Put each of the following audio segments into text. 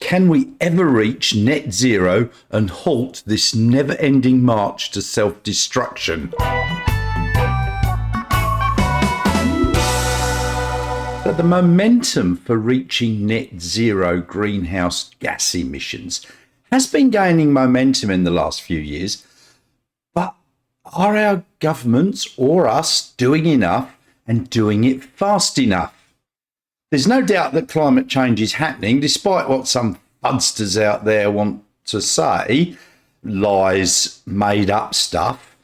Can we ever reach net zero and halt this never-ending march to self-destruction? But the momentum for reaching net zero greenhouse gas emissions has been gaining momentum in the last few years. But are our governments or us doing enough and doing it fast enough? There's no doubt that climate change is happening, despite what some fudsters out there want to say, lies, made up stuff.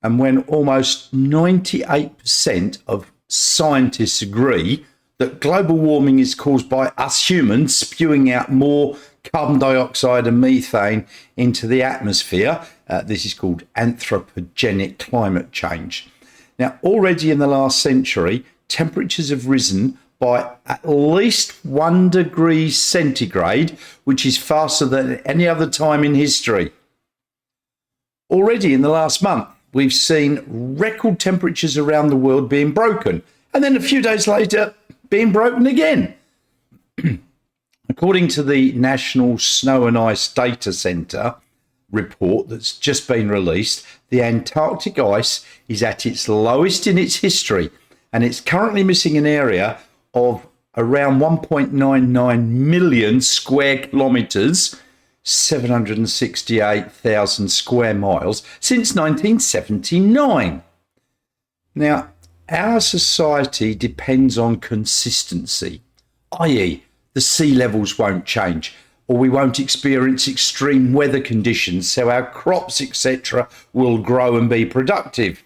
And when almost 98% of scientists agree that global warming is caused by us humans spewing out more carbon dioxide and methane into the atmosphere. This is called anthropogenic climate change. Now, already in the last century, temperatures have risen by at least 1 degree centigrade, which is faster than any other time in history. Already in the last month, we've seen record temperatures around the world being broken, and then a few days later, being broken again. According to the National Snow and Ice Data Centre report that's just been released, the Antarctic ice is at its lowest in its history, and it's currently missing an area of around 1.99 million square kilometres, 768,000 square miles, since 1979. Now, our society depends on consistency, i.e., the sea levels won't change, or we won't experience extreme weather conditions, so our crops, etc., will grow and be productive.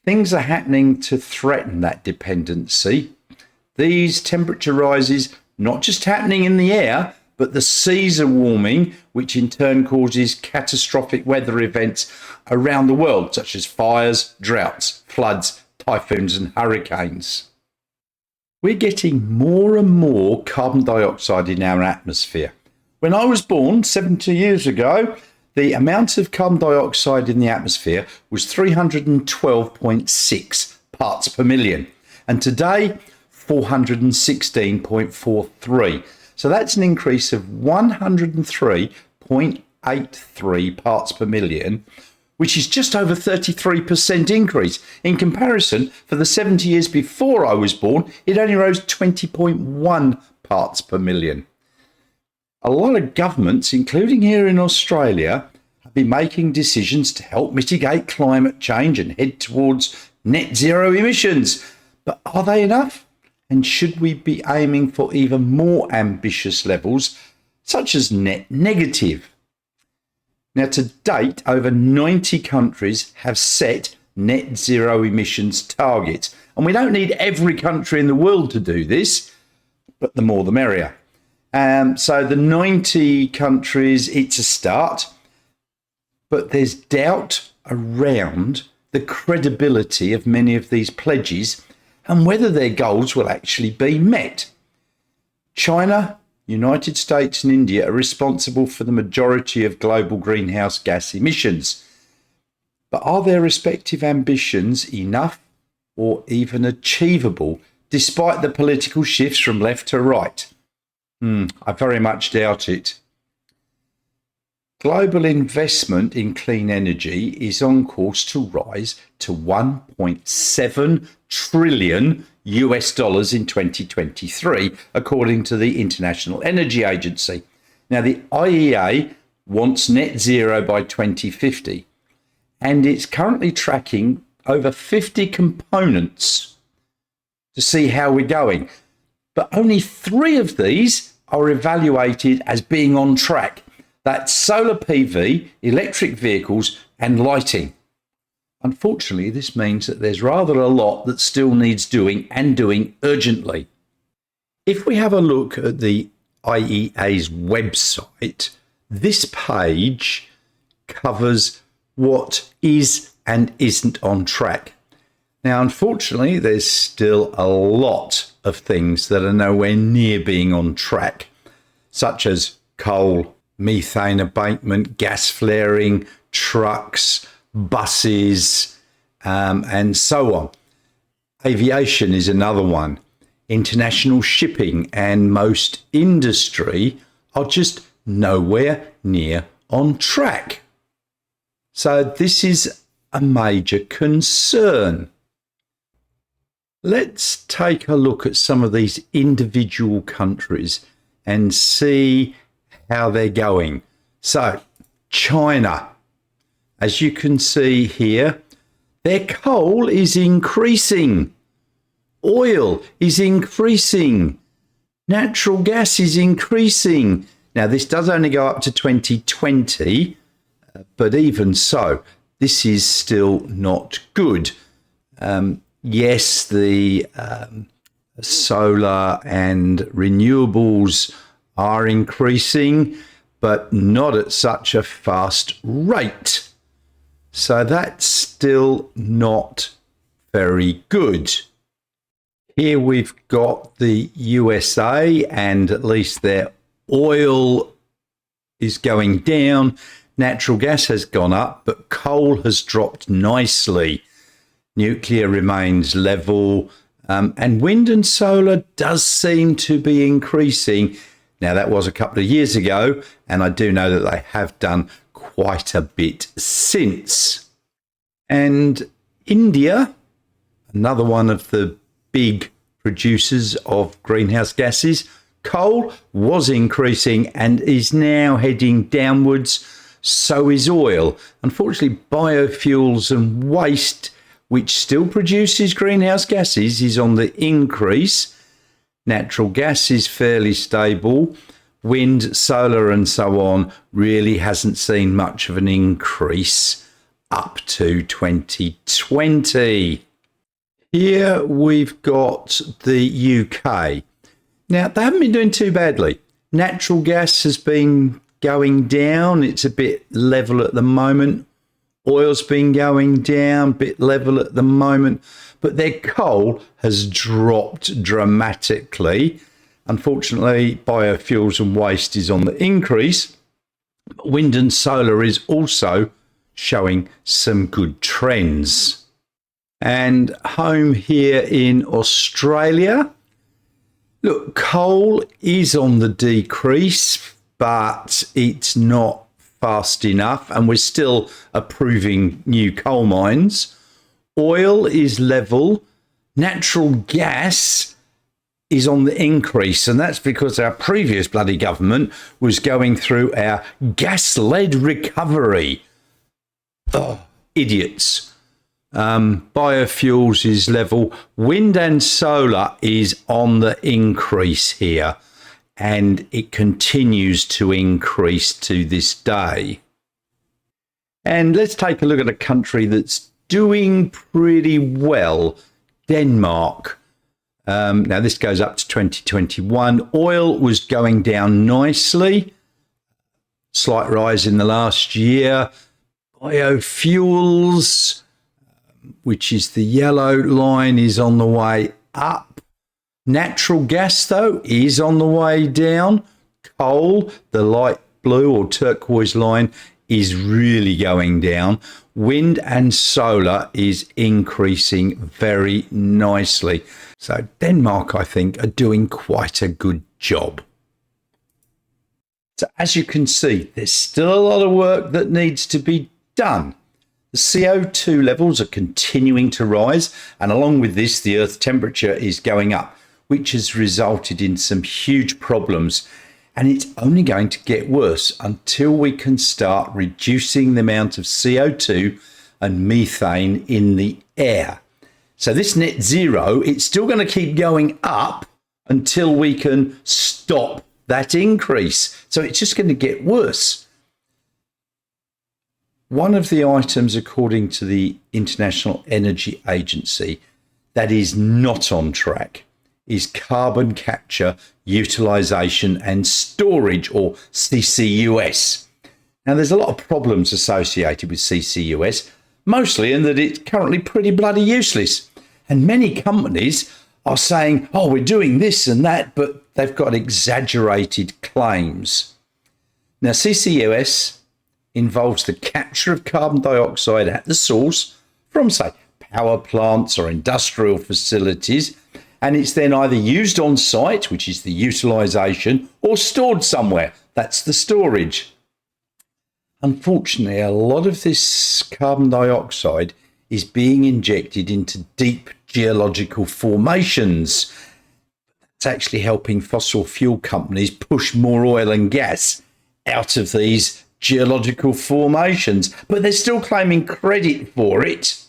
Things are happening to threaten that dependency. These temperature rises not just happening in the air, but the seas are warming, which in turn causes catastrophic weather events around the world, such as fires, droughts, floods, typhoons and hurricanes. We're getting more and more carbon dioxide in our atmosphere. When I was born 70 years ago, the amount of carbon dioxide in the atmosphere was 312.6 parts per million. And today, 416.43. So that's an increase of 103.83 parts per million, which is just over 33% increase. In comparison, for the 70 years before I was born, it only rose 20.1 parts per million. A lot of governments, including here in Australia, have been making decisions to help mitigate climate change and head towards net zero emissions. But are they enough? And should we be aiming for even more ambitious levels, such as net negative? Now, to date, over 90 countries have set net zero emissions targets. And we don't need every country in the world to do this, but the more the merrier. So the 90 countries, it's a start, but there's doubt around the credibility of many of these pledges and whether their goals will actually be met. China, United States and India are responsible for the majority of global greenhouse gas emissions. But are their respective ambitions enough or even achievable despite the political shifts from left to right? I very much doubt it. Global investment in clean energy is on course to rise to $1.7 trillion US dollars in 2023, according to the International Energy Agency. Now, the IEA wants net zero by 2050, and it's currently tracking over 50 components to see how we're going. But only 3 of these are evaluated as being on track. That's solar PV, electric vehicles, and lighting. Unfortunately, this means that there's rather a lot that still needs doing and doing urgently. If we have a look at the IEA's website, this page covers what is and isn't on track. Now, unfortunately, there's still a lot of things that are nowhere near being on track, such as coal, methane abatement, gas flaring, trucks, buses, and so on. Aviation is another one. International shipping and most industry are just nowhere near on track. So this is a major concern. Let's take a look at some of these individual countries and see how they're going. So China, as you can see here, their coal is increasing. Oil is increasing. Natural gas is increasing. Now, this does only go up to 2020, but even so, this is still not good. Yes, the solar and renewables are increasing, but not at such a fast rate. So that's still not very good. Here we've got the USA, and at least their oil is going down. Natural gas has gone up, but coal has dropped nicely. Nuclear remains level, and wind and solar does seem to be increasing. Now, that was a couple of years ago, and I do know that they have done quite a bit since. And India, another one of the big producers of greenhouse gases, coal was increasing and is now heading downwards. So is oil. Unfortunately, biofuels and waste, which still produces greenhouse gases, is on the increase. Natural gas is fairly stable. Wind, solar and so on really hasn't seen much of an increase up to 2020. Here we've got the UK. Now, they haven't been doing too badly. Natural gas has been going down. It's a bit level at the moment. Oil's been going down, bit level at the moment. But their coal has dropped dramatically. Unfortunately, biofuels and waste is on the increase. Wind and solar is also showing some good trends. And home here in Australia, look, coal is on the decrease, but it's not fast enough, and we're still approving new coal mines. Oil is level. Natural gas is on the increase, and that's because our previous bloody government was going through our gas-led recovery. Oh, idiots. Biofuels is level. Wind and solar is on the increase here, and it continues to increase to this day. And let's take a look at a country that's doing pretty well, Denmark. Now this goes up to 2021. Oil was going down nicely, slight rise in the last year. Biofuels, which is the yellow line, is on the way up. Natural gas, though, is on the way down. Coal, the light blue or turquoise line, is really going down. Wind and solar is increasing very nicely. So Denmark, I think, are doing quite a good job. So as you can see, there's still a lot of work that needs to be done. The CO2 levels are continuing to rise, and along with this, the Earth's temperature is going up, which has resulted in some huge problems. And it's only going to get worse until we can start reducing the amount of CO2 and methane in the air. So this net zero, it's still going to keep going up until we can stop that increase. So it's just going to get worse. One of the items, according to the International Energy Agency, that is not on track is carbon capture, utilization and storage, or CCUS. Now, there's a lot of problems associated with CCUS, mostly in that it's currently pretty bloody useless. And many companies are saying, oh, we're doing this and that, but they've got exaggerated claims. Now, CCUS involves the capture of carbon dioxide at the source from, say, power plants or industrial facilities, and it's then either used on site, which is the utilization, or stored somewhere, That's the storage. Unfortunately, a lot of this carbon dioxide is being injected into deep geological formations. It's actually helping fossil fuel companies push more oil and gas out of these geological formations, but they're still claiming credit for it.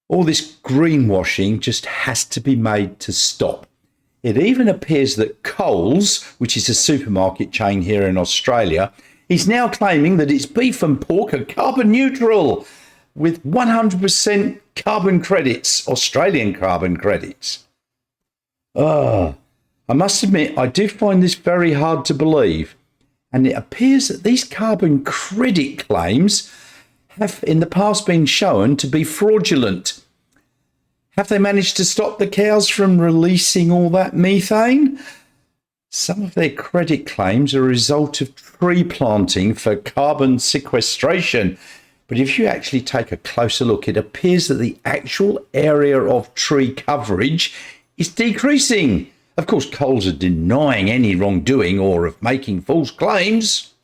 All this greenwashing just has to be made to stop. It even appears that Coles, which is a supermarket chain here in Australia, is now claiming that its beef and pork are carbon neutral with 100% carbon credits, Australian carbon credits. I must admit, I do find this very hard to believe. And it appears that these carbon credit claims have in the past been shown to be fraudulent. Have they managed to stop the cows from releasing all that methane? Some of their credit claims are a result of tree planting for carbon sequestration. But if you actually take a closer look, it appears that the actual area of tree coverage is decreasing. Of course, Coles are denying any wrongdoing or of making false claims.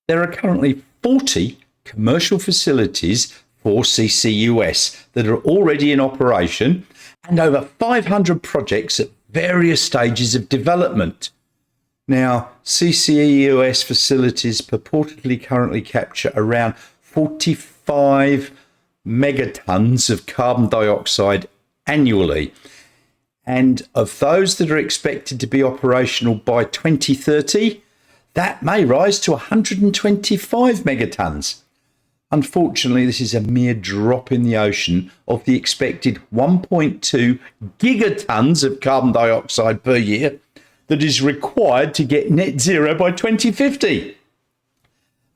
There are currently 40 commercial facilities for CCUS that are already in operation and over 500 projects at various stages of development. Now, CCUS facilities purportedly currently capture around 45 megatons of carbon dioxide annually. And of those that are expected to be operational by 2030, that may rise to 125 megatons. Unfortunately, this is a mere drop in the ocean of the expected 1.2 gigatons of carbon dioxide per year that is required to get net zero by 2050.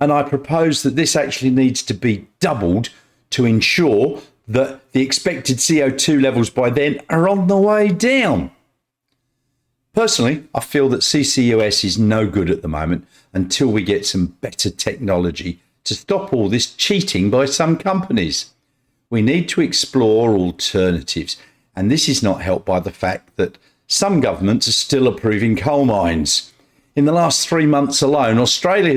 And I propose that this actually needs to be doubled to ensure that the expected CO2 levels by then are on the way down. Personally, I feel that CCUS is no good at the moment until we get some better technology to stop all this cheating by some companies. We need to explore alternatives, and this is not helped by the fact that some governments are still approving coal mines. In the last 3 months alone, Australia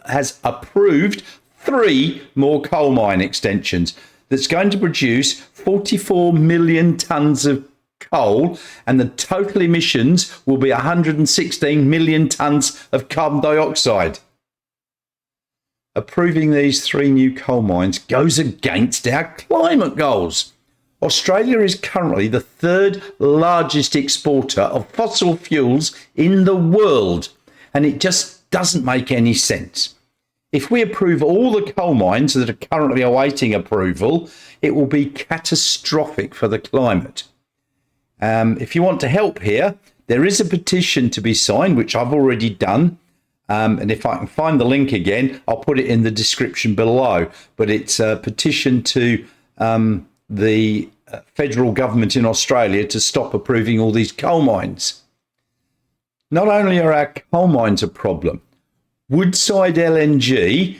has approved 3 more coal mine extensions that's going to produce 44 million tonnes of coal, and the total emissions will be 116 million tonnes of carbon dioxide. Approving these 3 new coal mines goes against our climate goals. Australia is currently the 3rd largest exporter of fossil fuels in the world, and it just doesn't make any sense. If we approve all the coal mines that are currently awaiting approval, it will be catastrophic for the climate. If you want to help here, there is a petition to be signed, which I've already done. And if I can find the link again, I'll put it in the description below. But it's a petition to the federal government in Australia to stop approving all these coal mines. Not only are our coal mines a problem, Woodside LNG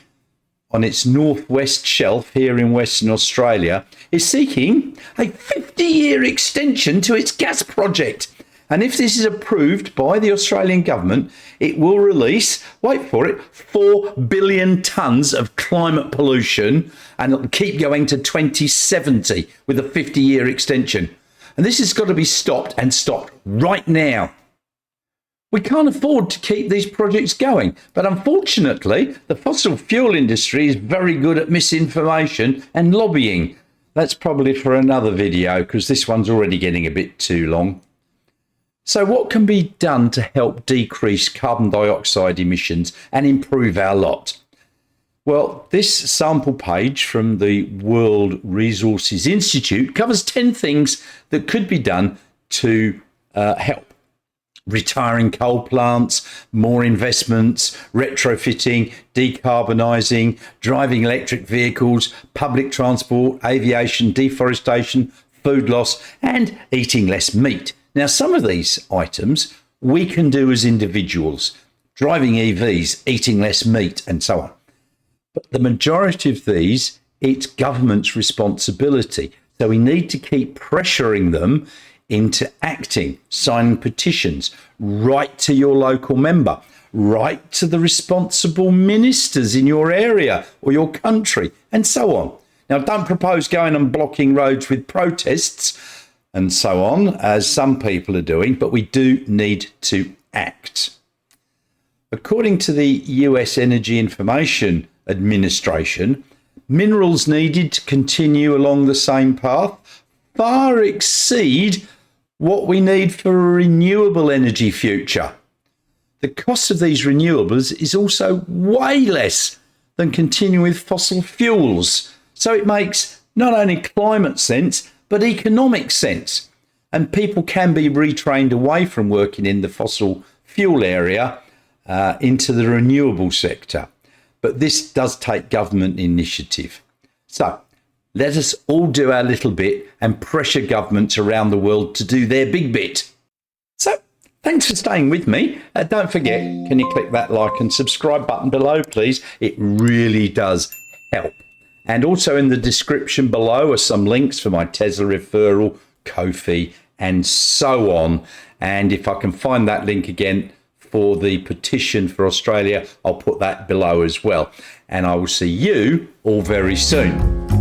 on its northwest shelf here in Western Australia is seeking a 50-year extension to its gas project. And if this is approved by the Australian government, it will release, wait for it, 4 billion tonnes of climate pollution, and it'll keep going to 2070 with a 50-year extension. And this has got to be stopped, and stopped right now. We can't afford to keep these projects going. But unfortunately, the fossil fuel industry is very good at misinformation and lobbying. That's probably for another video, because this one's already getting a bit too long. So what can be done to help decrease carbon dioxide emissions and improve our lot? Well, this sample page from the World Resources Institute covers 10 things that could be done to help. Retiring coal plants, more investments, retrofitting, decarbonising, driving electric vehicles, public transport, aviation, deforestation, food loss, and eating less meat. Now, some of these items we can do as individuals, driving EVs, eating less meat, and so on. But the majority of these, it's government's responsibility. So we need to keep pressuring them into acting, signing petitions, write to your local member, write to the responsible ministers in your area or your country, and so on. Now, don't propose going and blocking roads with protests and so on, as some people are doing, but we do need to act. According to the US Energy Information Administration, minerals needed to continue along the same path far exceed what we need for a renewable energy future. The cost of these renewables is also way less than continuing with fossil fuels. So it makes not only climate sense, but economic sense. And people can be retrained away from working in the fossil fuel area into the renewable sector. But this does take government initiative. So let us all do our little bit and pressure governments around the world to do their big bit. So thanks for staying with me. Don't forget, can you click that like and subscribe button below, please? It really does help. And also in the description below are some links for my Tesla referral, Ko-fi, and so on. And if I can find that link again for the petition for Australia, I'll put that below as well. And I will see you all very soon.